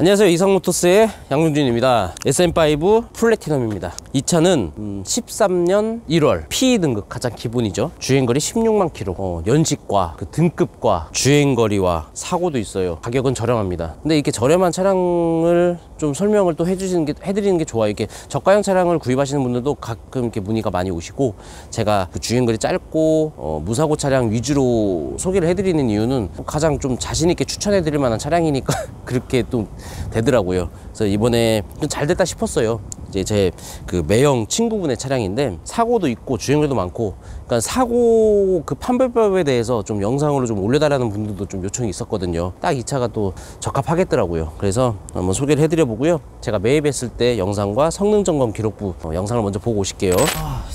안녕하세요, 이상모터스의 양용준입니다. SM5 플래티넘입니다. 이 차는 13년 1월 PE 등급, 가장 기본이죠. 주행거리 16만 킬로, 연식과 그 등급과 주행거리와 사고도 있어요. 가격은 저렴합니다. 근데 이렇게 저렴한 차량을 좀 설명을 또 해드리는 게 좋아요. 이렇게 저가형 차량을 구입하시는 분들도 가끔 이렇게 문의가 많이 오시고, 제가 그 주행거리 짧고 무사고 차량 위주로 소개를 해드리는 이유는 가장 좀 자신있게 추천해드릴 만한 차량이니까 그렇게 또 되더라고요. 그래서 이번에 좀 잘 됐다 싶었어요. 이제 제 그 매형 친구분의 차량인데 사고도 있고 주행거리도 많고, 그러니까 사고 그 판별법에 대해서 좀 영상으로 좀 올려달라는 분들도 좀 요청이 있었거든요. 딱 이 차가 또 적합하겠더라고요. 그래서 한번 소개를 해드려 보고요. 제가 매입했을 때 영상과 성능 점검 기록부 영상을 먼저 보고 오실게요.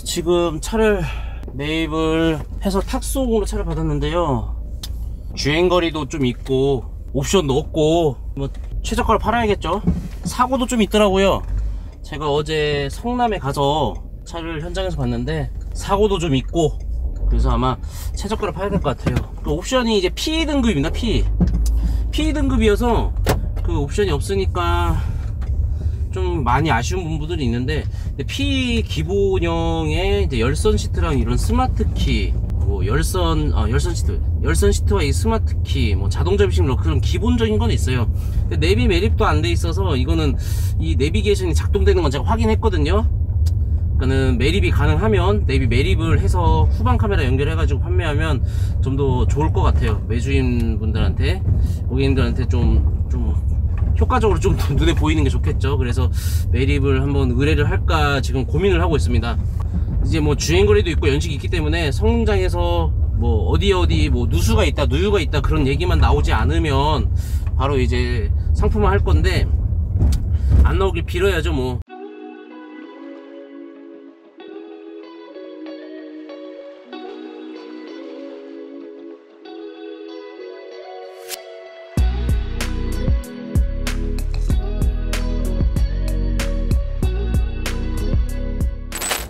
지금 차를 매입을 해서 탁송으로 차를 받았는데요. 주행거리도 좀 있고 옵션도 없고 뭐 최저가를 팔아야겠죠. 사고도 좀 있더라고요. 제가 어제 성남에 가서 차를 현장에서 봤는데 사고도 좀 있고, 그래서 아마 최저가를 팔아야 될 것 같아요. 그 옵션이 이제 PE 등급입니다. PE 등급이어서 그 옵션이 없으니까 좀 많이 아쉬운 부분들이 있는데, PE 기본형의 이제 열선 시트랑 이런 스마트 키, 뭐 열선 시트와 이 스마트 키, 뭐 자동 접이식 로 그런 기본적인 건 있어요. 근데 내비 매립도 안 돼 있어서 이거는 이 내비게이션이 작동되는 건 제가 확인했거든요. 그러니까는 매립이 가능하면 내비 매립을 해서 후방 카메라 연결해 가지고 판매하면 좀 더 좋을 것 같아요. 매주인 분들한테, 고객님들한테 좀 효과적으로 좀 눈에 보이는 게 좋겠죠. 그래서 매립을 한번 의뢰를 할까 지금 고민을 하고 있습니다. 이제 뭐 주행거리도 있고 연식이 있기 때문에 성능장에서 뭐 어디 뭐 누수가 있다 누유가 있다 그런 얘기만 나오지 않으면 바로 이제 상품화 할 건데, 안 나오길 빌어야죠 뭐.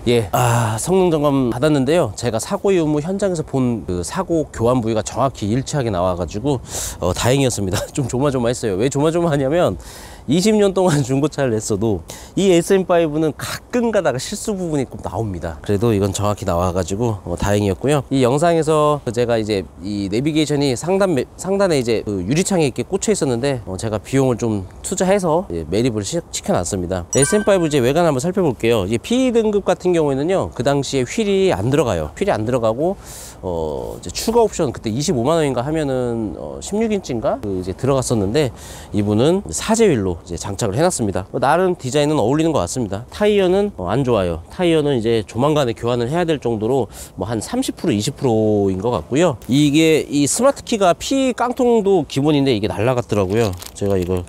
예, 성능 점검 받았는데요. 제가 사고 이후 현장에서 본 그 사고 교환 부위가 정확히 일치하게 나와가지고 다행이었습니다. 좀 조마조마했어요. 왜 조마조마하냐면 20년 동안 중고차를 냈어도 이 SM5는 가끔 가다가 실수 부분이 꼭 나옵니다. 그래도 이건 정확히 나와가지고 다행이었고요. 이 영상에서 제가 이제 이 내비게이션이 상단에 이제 그 유리창에 이렇게 꽂혀 있었는데 제가 비용을 좀 투자해서 매립을 시켜놨습니다. SM5 이제 외관 한번 살펴볼게요. 이제 PE 등급 같은 경우에는요, 그 당시에 휠이 안 들어가요. 휠이 안 들어가고 이제 추가 옵션 그때 25만 원인가 하면은 16인치인가 그 이제 들어갔었는데, 이분은 사제 휠로 이제 장착을 해놨습니다. 나름 디자인은 어울리는 것 같습니다. 타이어는 안 좋아요. 타이어는 이제 조만간에 교환을 해야 될 정도로 뭐 한 30% 20%인 것 같고요. 이게 이 스마트 키가 피 깡통도 기본인데 이게 날라갔더라고요. 제가 이거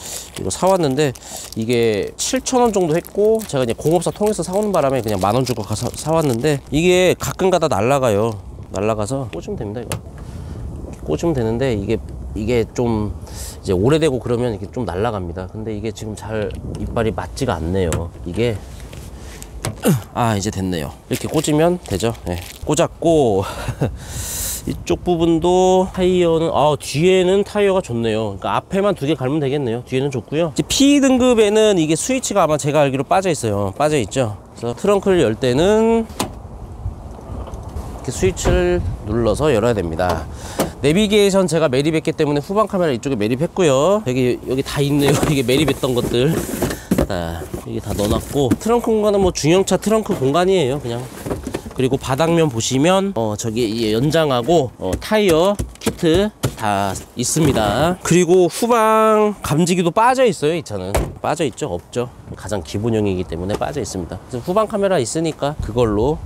사왔는데 이게 7,000원 정도 했고, 제가 이제 공업사 통해서 사오는 바람에 그냥 만 원 주고 가서 사왔는데, 이게 가끔 가다 날라가요. 날라가서 꽂으면 됩니다. 이거 꽂으면 되는데 이게 좀 이제 오래되고 그러면 이게 좀 날아갑니다. 근데 이게 지금 잘 이빨이 맞지가 않네요. 이게 이제 됐네요. 이렇게 꽂으면 되죠. 네, 꽂았고 이쪽 부분도 타이어는 뒤에는 타이어가 좋네요. 그러니까 앞에만 2개 갈면 되겠네요. 뒤에는 좋고요. 이제 P 등급에는 이게 스위치가 아마 제가 알기로 빠져 있어요. 빠져 있죠. 그래서 트렁크를 열 때는 스위치를 눌러서 열어야 됩니다. 내비게이션 제가 매립했기 때문에 후방 카메라 이쪽에 매립했고요. 여기 다 있네요. 이게 매립했던 것들 이게 다 넣어놨고, 트렁크 공간은 뭐 중형차 트렁크 공간이에요 그냥. 그리고 바닥면 보시면 저기 이 연장하고 타이어 키트 다 있습니다. 그리고 후방 감지기도 빠져 있어요. 이 차는 빠져 있죠? 없죠? 가장 기본형이기 때문에 빠져 있습니다. 그래서 후방 카메라 있으니까 그걸로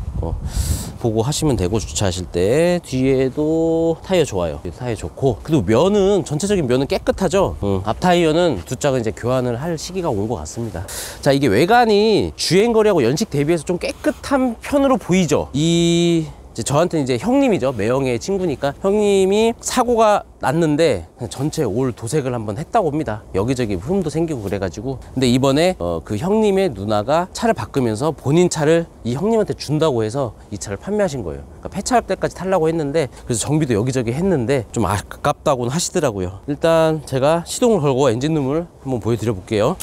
보고 하시면 되고, 주차하실 때. 뒤에도 타이어 좋아요. 타이어 좋고, 그리고 면은 전체적인 면은 깨끗하죠. 앞 타이어는 2짝은 이제 교환을 할 시기가 온 것 같습니다. 자, 이게 외관이 주행거리하고 연식 대비해서 좀 깨끗한 편으로 보이죠. 이 이제 저한테는 이제 형님이죠. 매형의 친구니까 형님이 사고가 났는데 전체 올 도색을 한번 했다고 합니다. 여기저기 흠도 생기고 그래가지고. 근데 이번에 그 형님의 누나가 차를 바꾸면서 본인 차를 이 형님한테 준다고 해서 이 차를 판매하신 거예요. 그러니까 폐차할 때까지 타려고 했는데, 그래서 정비도 여기저기 했는데 좀 아깝다고는 하시더라고요. 일단 제가 시동을 걸고 엔진룸을 한번 보여드려 볼게요.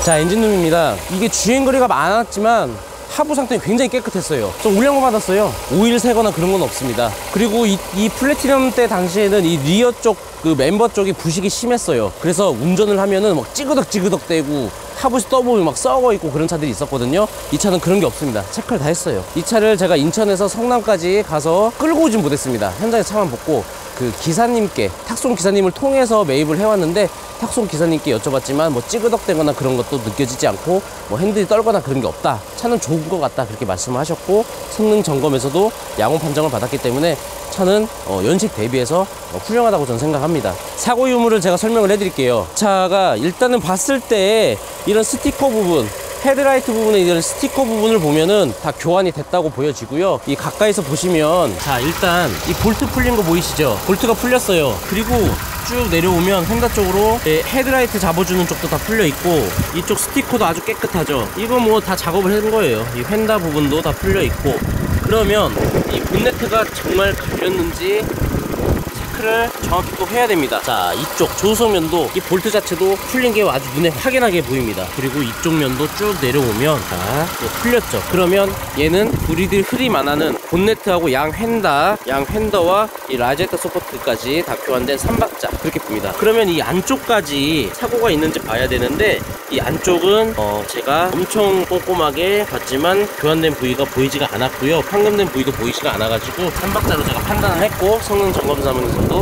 자, 엔진룸입니다. 이게 주행거리가 많았지만 하부 상태는 굉장히 깨끗했어요. 좀 울량고 받았어요. 오일 새거나 그런 건 없습니다. 그리고 이 플래티넘 때 당시에는 이 리어 쪽 그 멤버 쪽이 부식이 심했어요. 그래서 운전을 하면은 막 찌그덕 대고 하부시 떠보면 막 썩어 있고 그런 차들이 있었거든요. 이 차는 그런 게 없습니다. 체크를 다 했어요. 이 차를 제가 인천에서 성남까지 가서 끌고 오진 못했습니다. 현장에 차만 벗고 그 기사님께, 탁송 기사님을 통해서 매입을 해왔는데, 탁송 기사님께 여쭤봤지만 뭐 찌그덕대거나 그런 것도 느껴지지 않고 뭐 핸들이 떨거나 그런 게 없다, 차는 좋은 것 같다, 그렇게 말씀을 하셨고, 성능 점검에서도 양호 판정을 받았기 때문에 차는 연식 대비해서 훌륭하다고 저는 생각합니다. 사고 유무를 제가 설명을 해드릴게요. 차가 일단은 봤을 때 이런 스티커 부분, 헤드라이트 부분에 이런 스티커 부분을 보면은 다 교환이 됐다고 보여지고요. 이 가까이서 보시면, 자, 일단 이 볼트 풀린 거 보이시죠? 볼트가 풀렸어요. 그리고 쭉 내려오면 휀다 쪽으로 헤드라이트 잡아주는 쪽도 다 풀려 있고, 이쪽 스티커도 아주 깨끗하죠. 이거 뭐 다 작업을 한 거예요. 이 휀다 부분도 다 풀려 있고. 그러면 이 본네트가 정말 갈렸는지 체크를 정확히 또 해야 됩니다. 자, 이쪽 조수면도 이 볼트 자체도 풀린 게 아주 눈에 확연하게 보입니다. 그리고 이쪽 면도 쭉 내려오면, 자, 풀렸죠. 그러면 얘는 브리드 흐림 안 하는 본네트하고 양 휀더와 이 라제트 서포트까지 다 교환된 3박자, 그렇게 봅니다. 그러면 이 안쪽까지 사고가 있는지 봐야 되는데, 이 안쪽은 제가 엄청 꼼꼼하게 봤지만 교환된 부위가 보이지가 않았고요. 판금된 부위도 보이지가 않아가지고 3박자로 제가 판단을 했고, 성능 점검사무에서도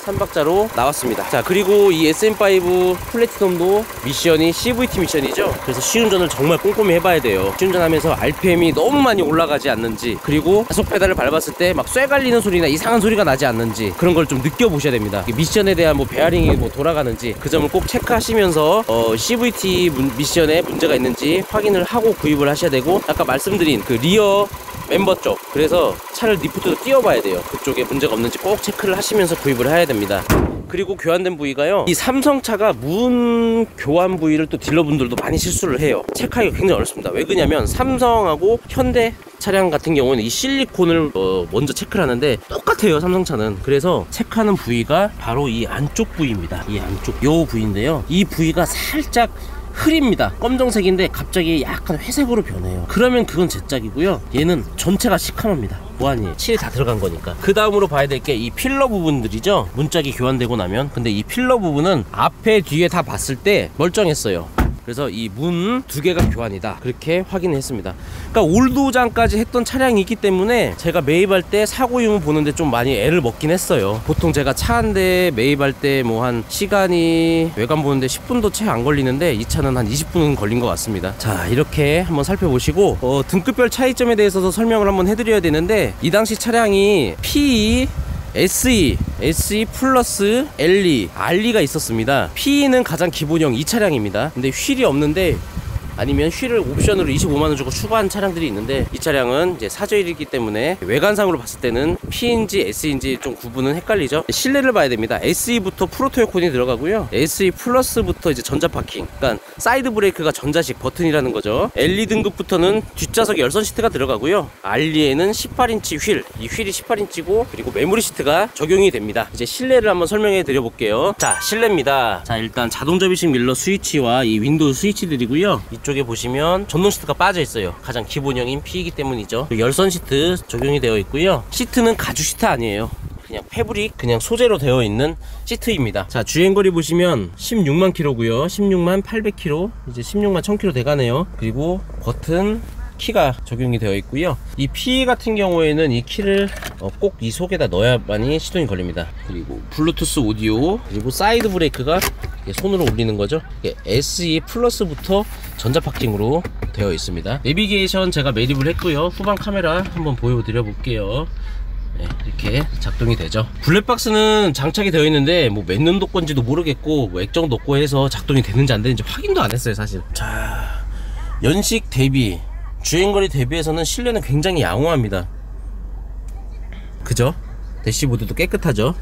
3박자로 나왔습니다. 자, 그리고 이 SM5 플래티넘도 미션이 CVT 미션이죠. 그래서 시운전을 정말 꼼꼼히 해봐야 돼요. 시운전하면서 RPM이 너무 많이 올라가지 않는지, 그리고 가속 페달을 밟았을 때 막 쇠갈리는 소리나 이상한 소리가 나지 않는지, 그런 걸 좀 느껴보셔야 됩니다. 미션에 대한 뭐 베어링이 뭐 돌아가는지, 그 점을 꼭 체크하시면서 CVT 미션에 문제가 있는지 확인을 하고 구입을 하셔야 되고, 아까 말씀드린 그 리어 멤버 쪽, 그래서 차를 리프트도 띄워봐야 돼요. 그쪽에 문제가 없는지 꼭 체크를 하시면서 구입을 해야 됩니다. 그리고 교환된 부위가요, 이 삼성차가 문 교환 부위를 또 딜러분들도 많이 실수를 해요. 체크하기가 굉장히 어렵습니다. 왜 그러냐면 삼성하고 현대 차량 같은 경우는 이 실리콘을 먼저 체크를 하는데 똑같아요, 삼성차는. 그래서 체크하는 부위가 바로 이 안쪽 부위입니다. 이 안쪽 요 부위인데요, 이 부위가 살짝 흐립니다. 검정색인데 갑자기 약간 회색으로 변해요. 그러면 그건 제 짝이고요. 얘는 전체가 시커멉니다. 뭐하니? 칠이 다 들어간 거니까. 그 다음으로 봐야 될 게 이 필러 부분들이죠. 문짝이 교환되고 나면. 근데 이 필러 부분은 앞에 뒤에 다 봤을 때 멀쩡했어요. 그래서 이 문 두 개가 교환이다, 그렇게 확인했습니다. 그러니까 올도장까지 했던 차량이 있기 때문에 제가 매입할 때 사고 유무 보는데 좀 많이 애를 먹긴 했어요. 보통 제가 차 한 대 매입할 때 뭐 한 시간이 외관 보는데 10분도 채 안 걸리는데 이 차는 한 20분은 걸린 것 같습니다. 자, 이렇게 한번 살펴보시고 등급별 차이점에 대해서도 설명을 한번 해드려야 되는데, 이 당시 차량이 PE, SE 플러스 LE, RE가 있었습니다. PE는 가장 기본형 이 차량입니다. 근데 휠이 없는데, 아니면 휠을 옵션으로 25만원 주고 추가한 차량들이 있는데, 이 차량은 이제 사저일이기 때문에 외관상으로 봤을 때는 P인지 S인지 좀 구분은 헷갈리죠. 실내를 봐야 됩니다. SE부터 프로토 에어컨이 들어가고요, SE 플러스부터 이제 전자파킹, 그러니까 사이드 브레이크가 전자식 버튼이라는 거죠. LE 등급부터는 뒷좌석에 열선 시트가 들어가고요, RE에는 18인치 휠, 이 휠이 18인치고, 그리고 메모리 시트가 적용이 됩니다. 이제 실내를 한번 설명해 드려 볼게요. 자, 실내입니다. 자, 일단 자동 접이식 밀러 스위치와 이 윈도우 스위치들이고요. 이쪽에 보시면 전동 시트가 빠져 있어요. 가장 기본형인 P이기 때문이죠. 열선 시트 적용이 되어 있고요. 시트는 가죽 시트 아니에요. 그냥 패브릭, 그냥 소재로 되어 있는 시트입니다. 자, 주행거리 보시면 16만 킬로고요. 16만 800킬로, 이제 16만 1000킬로 돼가네요. 그리고 버튼 키가 적용이 되어 있고요. 이 P 같은 경우에는 이 키를 꼭 이 속에다 넣어야만이 시동이 걸립니다. 그리고 블루투스 오디오, 그리고 사이드 브레이크가 손으로 올리는 거죠. SE 플러스부터 전자파킹으로 되어 있습니다. 내비게이션 제가 매립을 했고요. 후방 카메라 한번 보여드려 볼게요. 네, 이렇게 작동이 되죠. 블랙박스는 장착이 되어 있는데 뭐 몇 년도 건지도 모르겠고, 뭐 액정도 없고 해서 작동이 되는지 안 되는지 확인도 안 했어요, 사실. 자, 연식 대비, 주행거리 대비해서는 실내는 굉장히 양호합니다. 그죠? 대시보드도 깨끗하죠.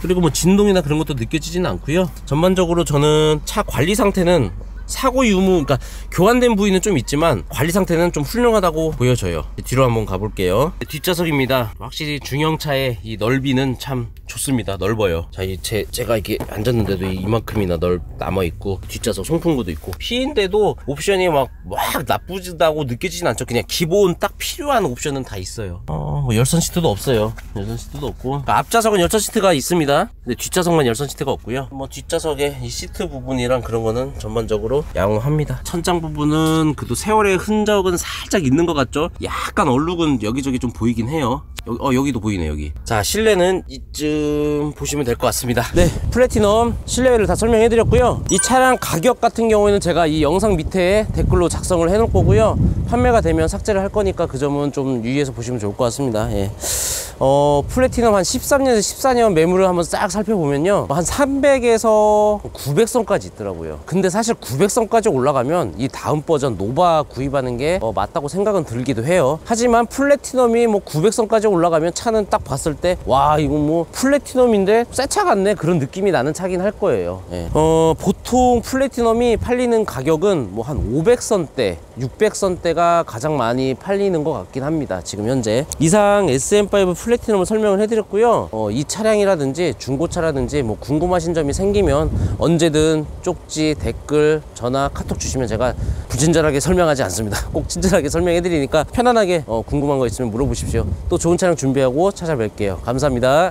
그리고 뭐 진동이나 그런 것도 느껴지지는 않고요. 전반적으로 저는 차 관리 상태는 사고 유무, 그러니까 교환된 부위는 좀 있지만 관리 상태는 좀 훌륭하다고 보여져요. 뒤로 한번 가볼게요. 뒷좌석입니다. 확실히 중형차의 이 넓이는 참 좋습니다. 넓어요. 자, 제가 이렇게 앉았는데도 이만큼이나 남아있고, 뒷좌석 송풍구도 있고, P인데도 옵션이 막 나쁘다고 느껴지진 않죠. 그냥 기본 딱 필요한 옵션은 다 있어요. 뭐 열선 시트도 없어요. 열선 시트도 없고, 그러니까 앞좌석은 열선 시트가 있습니다. 근데 뒷좌석만 열선 시트가 없고요. 뭐 뒷좌석에 이 시트 부분이랑 그런 거는 전반적으로 양호합니다. 천장 부분은 그래도 세월의 흔적은 살짝 있는 것 같죠? 약간 얼룩은 여기저기 좀 보이긴 해요. 여기도 보이네, 여기. 자, 실내는 이쯤 보시면 될 것 같습니다. 네, 플래티넘 실내를 다 설명해 드렸고요. 이 차량 가격 같은 경우에는 제가 이 영상 밑에 댓글로 작성을 해 놓을 거고요. 판매가 되면 삭제를 할 거니까 그 점은 좀 유의해서 보시면 좋을 것 같습니다. 예. 플래티넘 한 13년에서 14년 매물을 한번 싹 살펴보면요, 한 300에서 900선까지 있더라고요. 근데 사실 900선까지 올라가면 이 다음 버전 노바 구입하는 게 맞다고 생각은 들기도 해요. 하지만 플래티넘이 뭐 900선까지 올라가면 차는 딱 봤을 때 와, 이거 뭐 플래티넘인데 새 차 같네, 그런 느낌이 나는 차긴 할 거예요. 예. 보통 플래티넘이 팔리는 가격은 뭐 한 500선대 600선대가 가장 많이 팔리는 것 같긴 합니다, 지금 현재. 이상 SM5 플래티넘을 설명을 해드렸고요. 이 차량이라든지 중고차라든지 뭐 궁금하신 점이 생기면 언제든 쪽지, 댓글, 전화, 카톡 주시면 제가 부친절하게 설명하지 않습니다. 꼭 친절하게 설명해 드리니까 편안하게 궁금한 거 있으면 물어보십시오. 또 좋은 차량 준비하고 찾아뵐게요. 감사합니다.